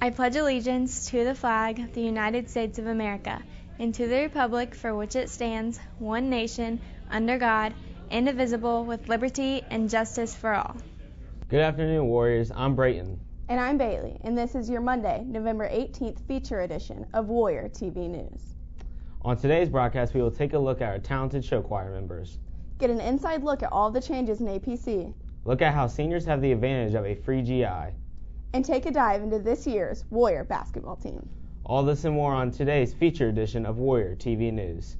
I pledge allegiance to the flag of the United States of America and to the republic for which it stands, one nation, under God, indivisible, with liberty and justice for all. Good afternoon, Warriors. I'm Brayton. And I'm Bailey, and this is your Monday, November 18th feature edition of WTV News. On today's broadcast, we will take a look at our talented show choir members. Get an inside look at all the changes in APC. Look at how seniors have the advantage of a free GI. And take a dive into this year's Warrior basketball team. All this and more on today's feature edition of Warrior TV News.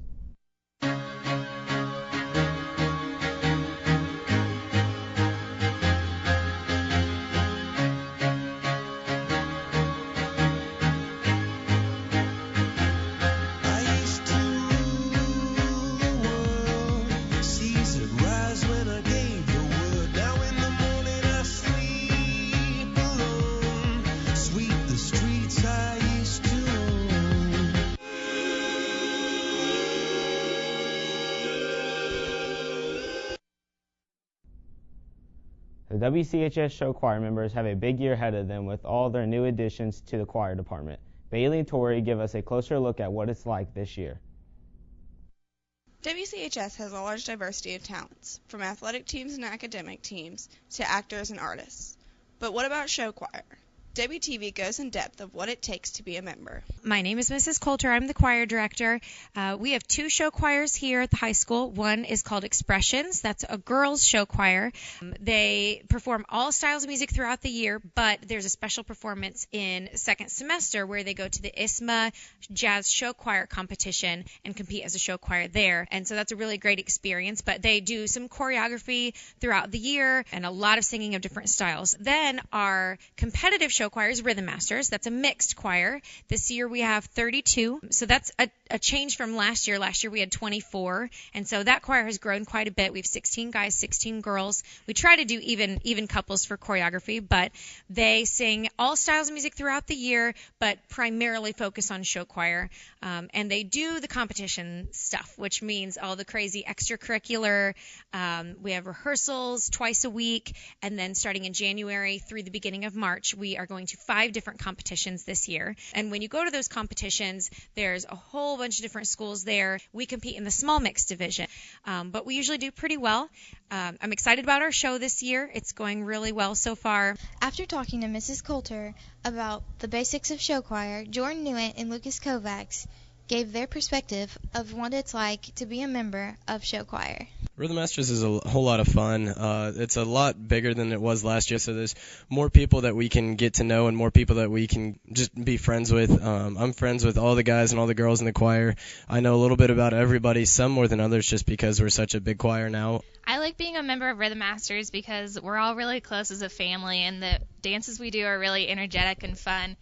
The WCHS show choir members have a big year ahead of them with all their new additions to the choir department. Bailey and Tori give us a closer look at what it's like this year. WCHS has a large diversity of talents, from athletic teams and academic teams to actors and artists. But what about show choir? WTV goes in depth of what it takes to be a member. My name is Mrs. Coulter. I'm the choir director. We have two show choirs here at the high school. One is called Expressions. That's a girls' show choir. They perform all styles of music throughout the year, but there's a special performance in second semester where they go to the ISMA Jazz Show Choir competition and compete as a show choir there. And so that's a really great experience, but they do some choreography throughout the year and a lot of singing of different styles. Then our competitive show choir is Rhythm Masters. That's a mixed choir. This year we have 32. So that's a change from last year. Last year we had 24. And so that choir has grown quite a bit. We have 16 guys, 16 girls. We try to do even couples for choreography, but they sing all styles of music throughout the year, but primarily focus on show choir. And they do the competition stuff, which means all the crazy extracurricular. We have rehearsals twice a week. And then starting in January through the beginning of March, we are going to 5 different competitions this year. And when you go to those competitions, there's a whole bunch of different schools there. We compete in the small mixed division, but we usually do pretty well. I'm excited about our show this year. It's going really well so far. After talking to Mrs. Coulter about the basics of show choir, Jordan Newent and Lucas Kovacs gave their perspective of what it's like to be a member of show choir. Rhythm Masters is a whole lot of fun. It's a lot bigger than it was last year, so there's more people that we can get to know and more people that we can just be friends with. I'm friends with all the guys and all the girls in the choir. I know a little bit about everybody, some more than others, just because we're such a big choir now. I like being a member of Rhythm Masters because we're all really close as a family, and the dances we do are really energetic and fun,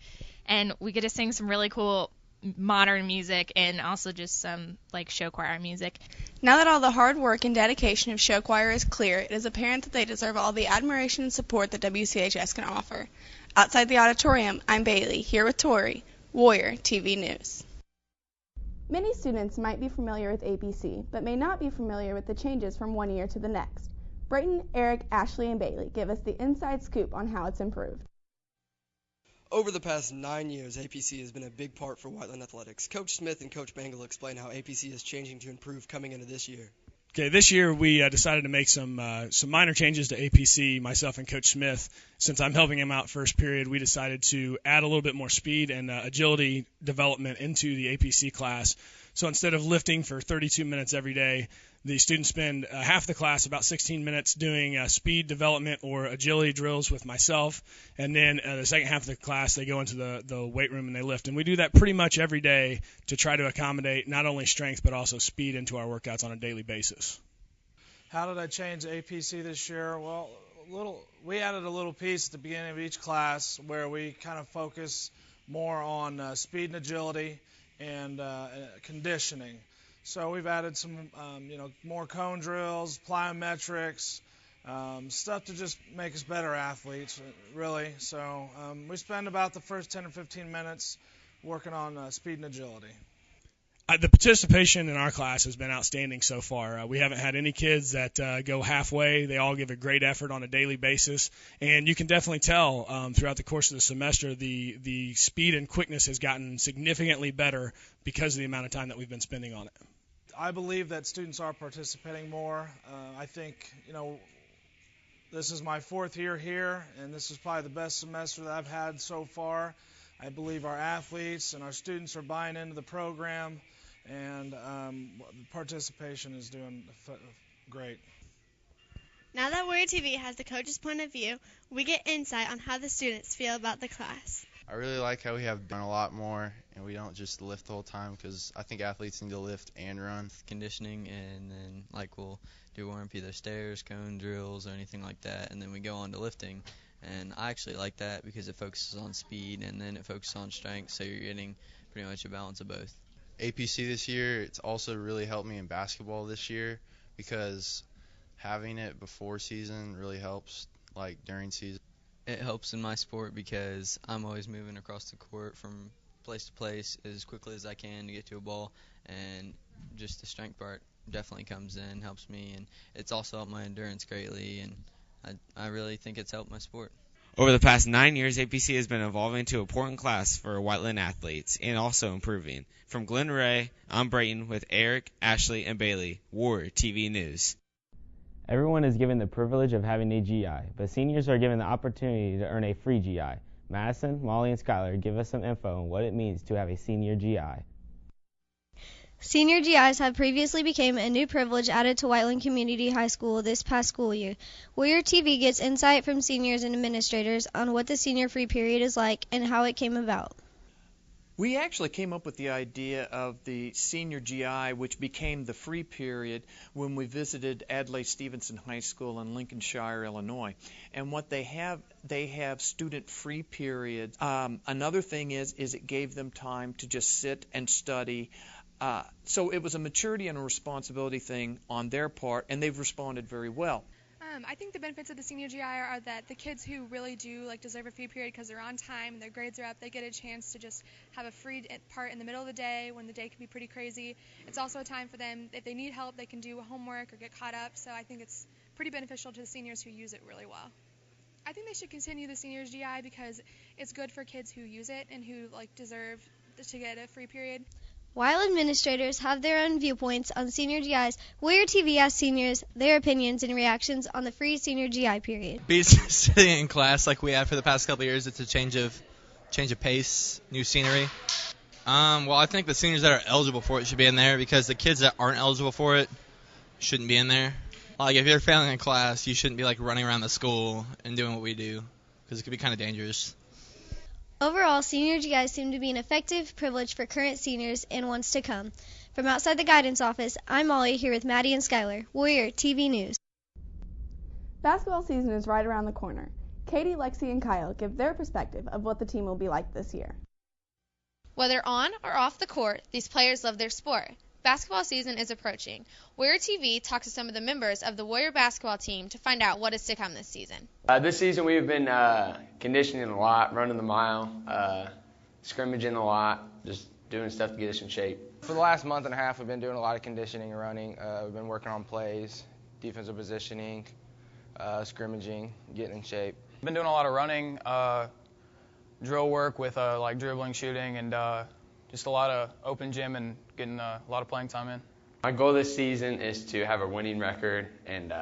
and we get to sing some really cool modern music and also just some show choir music. Now that all the hard work and dedication of show choir is clear, it is apparent that they deserve all the admiration and support that WCHS can offer. Outside the auditorium, I'm Bailey, here with Tori, Warrior TV News. Many students might be familiar with APC, but may not be familiar with the changes from one year to the next. Brayton, Eric, Ashley, and Bailey give us the inside scoop on how it's improved. Over the past 9 years, APC has been a big part for Whiteland athletics. Coach Smith and Coach Bangle explain how APC is changing to improve coming into this year. Okay, this year we decided to make some minor changes to APC. Myself and Coach Smith, since I'm helping him out first period, we decided to add a little bit more speed and agility development into the APC class. So instead of lifting for 32 minutes every day, the students spend half the class, about 16 minutes, doing speed development or agility drills with myself. And then the second half of the class, they go into the weight room and they lift. And we do that pretty much every day to try to accommodate not only strength but also speed into our workouts on a daily basis. How did I change APC this year? Well, we added a little piece at the beginning of each class where we kind of focus more on speed and agility and conditioning. So we've added some, more cone drills, plyometrics, stuff to just make us better athletes, really. So we spend about the first 10 or 15 minutes working on speed and agility. The participation in our class has been outstanding so far. We haven't had any kids that go halfway. They all give a great effort on a daily basis, and you can definitely tell throughout the course of the semester the speed and quickness has gotten significantly better because of the amount of time that we've been spending on it. I believe that students are participating more. I think, this is my 4th year here, and this is probably the best semester that I've had so far. I believe our athletes and our students are buying into the program, and participation is doing great. Now that Warrior TV has the coach's point of view, we get insight on how the students feel about the class. I really like how we have done a lot more, and we don't just lift the whole time, because I think athletes need to lift and run. Conditioning, and then we'll do warm-up, either stairs, cone drills, or anything like that, and then we go on to lifting. And I actually like that because it focuses on speed and then it focuses on strength, so you're getting pretty much a balance of both. APC this year, it's also really helped me in basketball this year, because having it before season really helps, during season. It helps in my sport because I'm always moving across the court from place to place as quickly as I can to get to a ball, and just the strength part definitely comes in, helps me, and it's also helped my endurance greatly, and I really think it's helped my sport. Over the past 9 years, APC has been evolving to an important class for Whiteland athletes and also improving. From Glen Ray, I'm Brayton with Eric, Ashley, and Bailey, Warrior TV News. Everyone is given the privilege of having a GI, but seniors are given the opportunity to earn a free GI. Madison, Molly, and Skylar give us some info on what it means to have a senior GI. Senior GIs have previously become a new privilege added to Whiteland Community High School this past school year. Warrior TV gets insight from seniors and administrators on what the senior free period is like and how it came about. We actually came up with the idea of the senior GI, which became the free period, when we visited Adlai Stevenson High School in Lincolnshire, Illinois. And what they have student free periods. Another thing is it gave them time to just sit and study. So it was a maturity and a responsibility thing on their part, and they've responded very well. I think the benefits of the senior GI are that the kids who really do deserve a free period because they're on time and their grades are up, they get a chance to just have a free part in the middle of the day when the day can be pretty crazy. It's also a time for them, if they need help, they can do homework or get caught up, so I think it's pretty beneficial to the seniors who use it really well. I think they should continue the seniors GI because it's good for kids who use it and who deserve to get a free period. While administrators have their own viewpoints on senior GIs, Warrior TV asked seniors their opinions and reactions on the free senior GI period. Sitting in class like we have for the past couple of years, it's a change of pace, new scenery. Well, I think the seniors that are eligible for it should be in there, because the kids that aren't eligible for it shouldn't be in there. If you're failing in class, you shouldn't be running around the school and doing what we do, because it could be kind of dangerous. Overall, senior GIs seem to be an effective privilege for current seniors and ones to come. From outside the guidance office, I'm Molly here with Maddie and Skylar, Warrior TV News. Basketball season is right around the corner. Katie, Lexi, and Kyle give their perspective of what the team will be like this year. Whether on or off the court, these players love their sport. Basketball season is approaching. Warrior TV talks to some of the members of the Warrior basketball team to find out what is to come this season. This season we've been conditioning a lot, running the mile, scrimmaging a lot, just doing stuff to get us in shape. For the last month and a half, we've been doing a lot of conditioning and running. We've been working on plays, defensive positioning, scrimmaging, getting in shape. Been doing a lot of running, drill work with dribbling, shooting, and just a lot of open gym and getting a lot of playing time in. My goal this season is to have a winning record and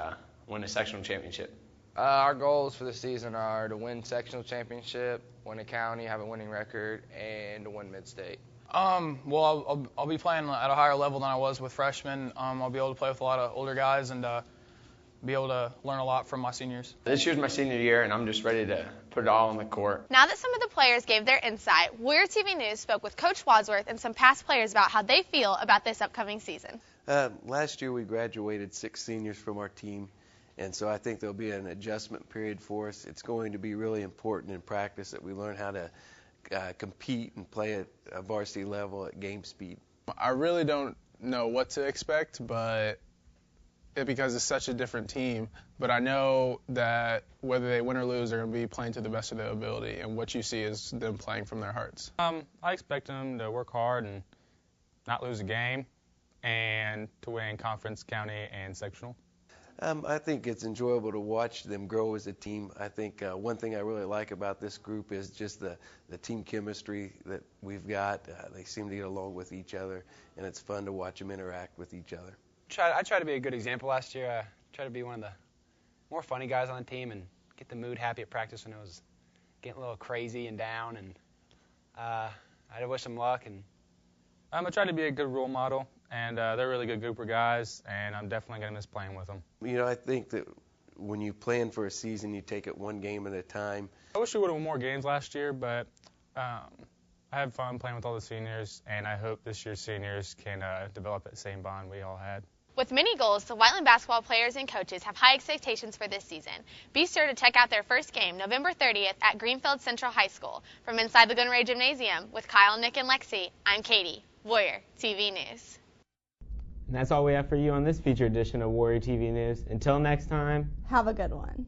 win a sectional championship. Our goals for the season are to win sectional championship, win a county, have a winning record, and to win mid-state. Well, I'll be playing at a higher level than I was with freshmen. I'll be able to play with a lot of older guys and be able to learn a lot from my seniors. This year's my senior year, and I'm just ready to put it all on the court. Now that some of the players gave their insight, Warrior TV News spoke with Coach Wadsworth and some past players about how they feel about this upcoming season. Last year we graduated 6 seniors from our team, and so I think there'll be an adjustment period for us. It's going to be really important in practice that we learn how to compete and play at a varsity level at game speed. I really don't know what to expect, but because it's such a different team, but I know that whether they win or lose, they're going to be playing to the best of their ability, and what you see is them playing from their hearts. I expect them to work hard and not lose a game, and to win conference, county, and sectional. I think it's enjoyable to watch them grow as a team. I think one thing I really like about this group is just the team chemistry that we've got. They seem to get along with each other, and it's fun to watch them interact with each other. I tried to be a good example last year. I tried to be one of the more funny guys on the team and get the mood happy at practice when it was getting a little crazy and down. And I wish them luck. And I tried to be a good role model. And they're a really good group of guys, and I'm definitely going to miss playing with them. You know, I think that when you plan for a season, you take it one game at a time. I wish we would have won more games last year, but I had fun playing with all the seniors, and I hope this year's seniors can develop that same bond we all had. With many goals, the Whiteland basketball players and coaches have high expectations for this season. Be sure to check out their first game November 30th at Greenfield Central High School. From inside the Glenray Gymnasium, with Kyle, Nick, and Lexi, I'm Katie, Warrior TV News. And that's all we have for you on this feature edition of Warrior TV News. Until next time, have a good one.